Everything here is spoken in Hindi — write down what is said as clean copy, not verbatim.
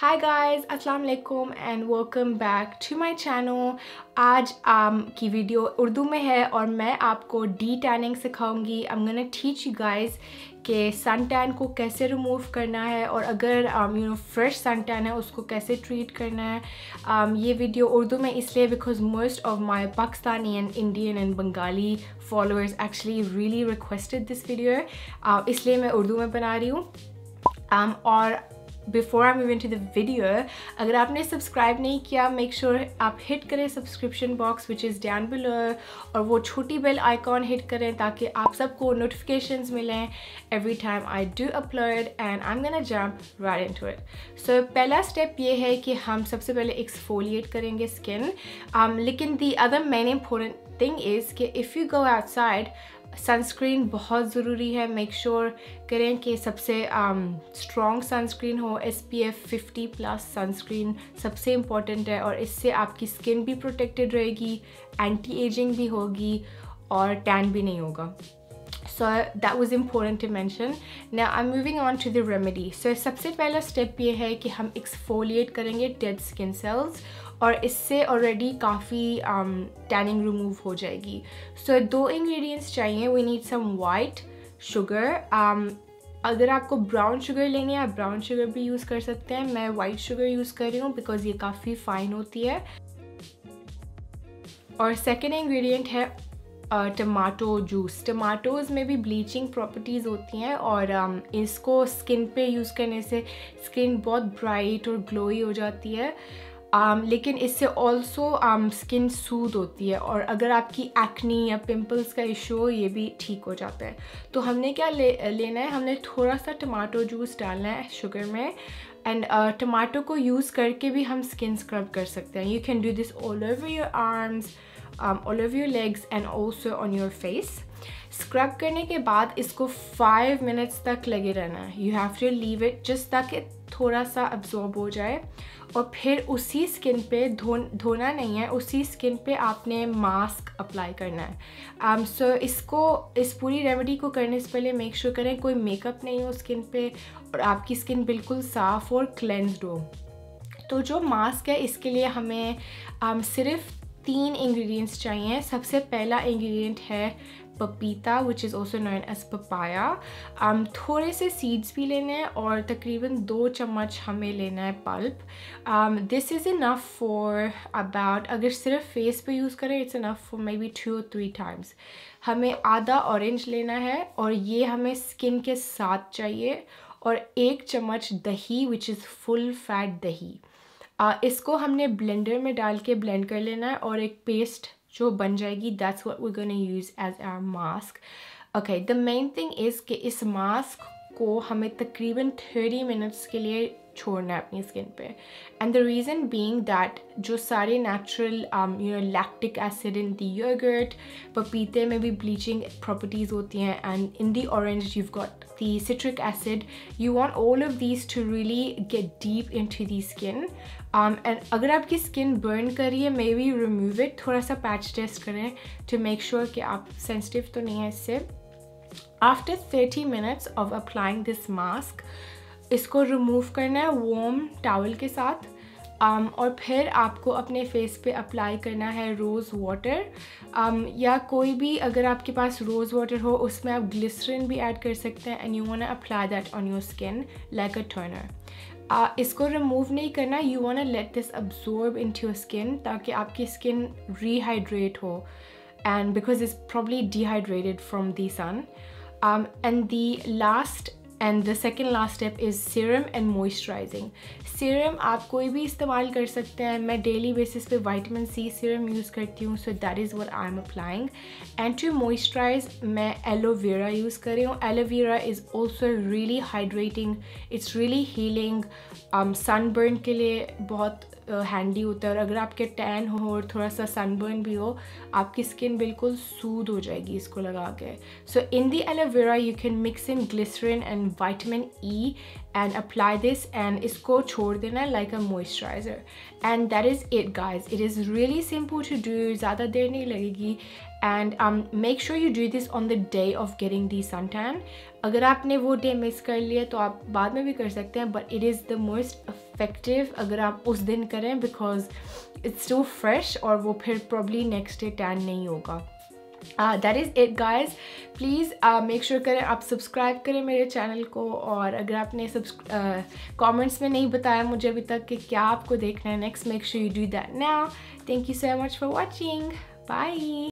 Hi guys, अस्सलाम वालेकुम and welcome back to my channel। आज की वीडियो उर्दू में है और मैं आपको डी टैनिंग सिखाऊंगी। I'm gonna teach you guys कि सन टैन को कैसे रिमूव करना है और अगर फ्रेश सन टैन है उसको कैसे ट्रीट करना है। ये वीडियो उर्दू में इसलिए because most of my Pakistani and Indian and Bengali followers actually really requested this video, इसलिए मैं उर्दू में बना रही हूँ। और before I move into the video, अगर आपने सब्सक्राइब नहीं किया मेक श्योर आप हिट करें subscription box which is down below और वो छोटी बेल आइकॉन हिट करें ताकि आप सबको नोटिफिकेशंस मिलें every time I do upload and I am gonna jump right into it. So पहला स्टेप ये है कि हम सबसे पहले एक्सफोलिएट करेंगे स्किन, लेकिन the other main important thing is कि if you go outside sunscreen बहुत ज़रूरी है। मेक श्योर करें कि सबसे स्ट्रॉन्ग सनस्क्रीन हो। SPF 50+ सनस्क्रीन सबसे इम्पॉर्टेंट है और इससे आपकी स्किन भी प्रोटेक्टेड रहेगी, एंटी एजिंग भी होगी और टैन भी नहीं होगा। So that was important to mention. Now I'm moving on to the remedy. So सबसे पहला स्टेप ये है कि हम एक्सफोलिएट करेंगे डेड स्किन सेल्स और इससे ऑलरेडी काफ़ी टैनिंग रिमूव हो जाएगी। So 2 इंग्रेडिएंट्स चाहिए। We need some white sugar. अगर आपको ब्राउन शुगर लेनी है आप ब्राउन शुगर भी यूज़ कर सकते हैं। मैं वाइट शुगर यूज़ कर रही हूँ बिकॉज ये काफ़ी फाइन होती है। और सेकेंड इंग्रेडिएंट है टमाटो जूस। टमाटोज़ में भी ब्लीचिंग प्रॉपर्टीज़ होती हैं और इसको स्किन पे यूज़ करने से स्किन बहुत ब्राइट और ग्लोई हो जाती है, लेकिन इससे ऑल्सो स्किन सूद होती है और अगर आपकी एक्नी या पिंपल्स का इशू हो ये भी ठीक हो जाता है। तो हमने क्या लेना है, हमने थोड़ा सा टमाटो जूस डालना है शुगर में एंड टमाटो को यूज़ करके भी हम स्किन स्क्रब कर सकते हैं। You can do this all over your arms, all over your legs and also on your face। Scrub करने के बाद इसको 5 मिनट्स तक लगे रहना है। You have to leave it just ताकि थोड़ा सा अब्जॉर्ब हो जाए और फिर उसी स्किन पे धोना नहीं है, उसी स्किन पे आपने मास्क अप्लाई करना है। सो इस पूरी रेमेडी को करने से पहले मेक श्योर करें कोई मेकअप नहीं हो स्किन पे और आपकी स्किन बिल्कुल साफ़ और क्लेंस्ड हो। तो जो मास्क है इसके लिए हमें सिर्फ 3 इंग्रेडिएंट्स चाहिए। सबसे पहला इंग्रेडिएंट है पपीता which is also known as papaya. थोड़े से सीड्स भी लेने हैं और तकरीबन 2 चम्मच हमें लेना है pulp. This is enough for about, अगर सिर्फ फेस पे यूज़ करें it's enough for may be 2 or 3 times. हमें आधा ऑरेंज लेना है और ये हमें स्किन के साथ चाहिए और 1 चम्मच दही विच इज़ फुल फैट दही। इसको हमने ब्लेंडर में डाल के ब्लेंड कर लेना है और एक पेस्ट जो बन जाएगी that's what we gonna use as our mask. Okay, the main thing is कि इस मास्क को हमें तकरीबन 30 मिनट्स के लिए छोड़ना है अपनी स्किन पे and the reason being that जो सारे natural lactic acid in the yogurt, पपीते में भी ब्लीचिंग प्रॉपर्टीज़ होती हैं and in the orange you've got the citric acid, you want all of these to really get deep into the skin and अगर आपकी स्किन बर्न कर रही है मे बी रिमूव इट, थोड़ा सा पैच टेस्ट करें टू मेक श्योर कि आप सेंसिटिव तो नहीं है इससे। After 30 minutes of applying this mask इसको रिमूव करना है वार्म टॉवल के साथ और फिर आपको अपने फेस पे अप्लाई करना है रोज़ वाटर या कोई भी, अगर आपके पास रोज़ वाटर हो उसमें आप ग्लिसरिन भी ऐड कर सकते हैं and you want to apply that on your skin like a toner. इसको रिमूव नहीं करना, you want to let this absorb into your skin ताकि आपकी स्किन rehydrate हो and because it's probably dehydrated from the sun। And the second last step is serum and moisturizing। serum आप कोई भी इस्तेमाल कर सकते हैं। मैं डेली बेसिस पे विटामिन C serum यूज़ करती हूँ, so that is what I'm applying। And to moisturize मैं aloe vera यूज़ कर रही हूँ। aloe vera is also really hydrating, it's really healing, sunburn के लिए बहुत हैंडी होता है और अगर आपके टैन हो और थोड़ा सा सनबर्न भी हो आपकी स्किन बिल्कुल सूद हो जाएगी इसको लगा के। So in the aloe vera you can mix in glycerin and vitamin E and apply this and इसको छोड़ देना like a moisturizer, and that is it guys. It is really simple to do, ज़्यादा देर नहीं लगेगी, and make sure you do this on the day of getting the suntan. अगर आपने वो डे मिस कर लिया तो आप बाद में भी कर सकते हैं, but it is the most effective अगर आप उस दिन करें because it's still fresh और वो फिर probably next day tan नहीं होगा. That is it guys. Please make sure करें आप सब्सक्राइब करें मेरे चैनल को, और अगर आपने कमेंट्स में नहीं बताया मुझे अभी तक कि क्या आपको देखना है next, make sure you do that now. Thank you so much for watching. Bye.